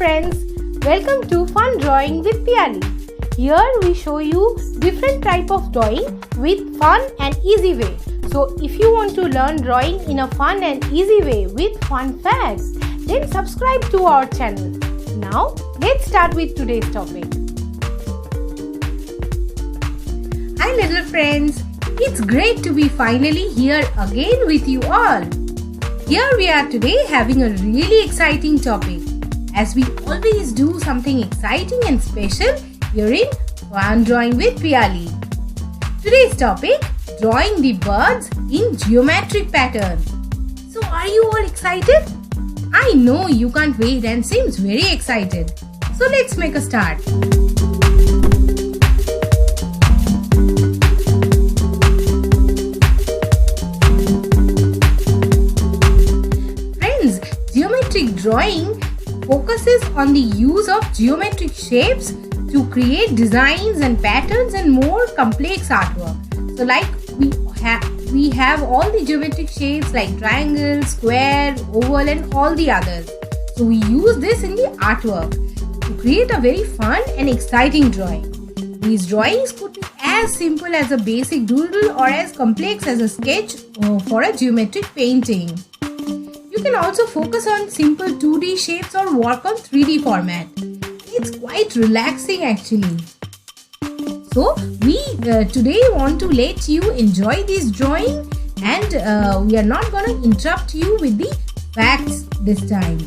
friends, welcome to Fun Drawing with Piyali. Here we show you different type of drawing with fun and easy way. So if you want to learn drawing in a fun and easy way with fun facts, then subscribe to our channel. Now let's start with today's topic. Hi little friends, it's great to be finally here again with you all. Here we are today having a really exciting topic. As we always do something exciting and special here in Fun Drawing with Piyali. Today's topic, drawing the birds in geometric pattern. So are you all excited? I know you can't wait and seems very excited. So let's make a start. Friends, geometric drawing focuses on the use of geometric shapes to create designs and patterns and more complex artwork. So like we have all the geometric shapes like triangle, square, oval and all the others. So we use this in the artwork to create a very fun and exciting drawing. These drawings could be as simple as a basic doodle or as complex as a sketch for a geometric painting. You can also focus on simple 2D shapes or work on 3D format. It's quite relaxing actually. So we today want to let you enjoy this drawing and we are not going to interrupt you with the facts this time.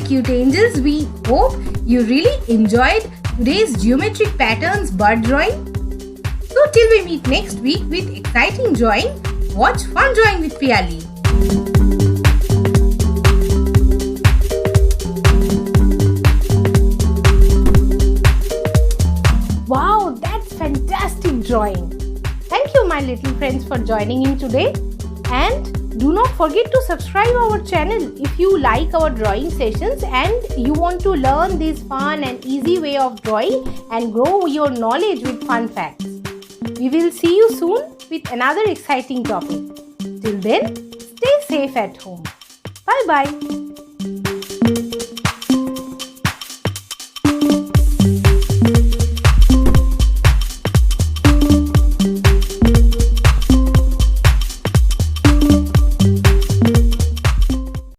cute angels. We hope you really enjoyed today's geometric patterns bird drawing. So till we meet next week with exciting drawing, watch Fun Drawing with Piyali. Wow, that's fantastic drawing. Thank you my little friends for joining in today, and do not forget to subscribe our channel if you like our drawing sessions and you want to learn this fun and easy way of drawing and grow your knowledge with fun facts. We will see you soon with another exciting topic. Till then, stay safe at home. Bye bye.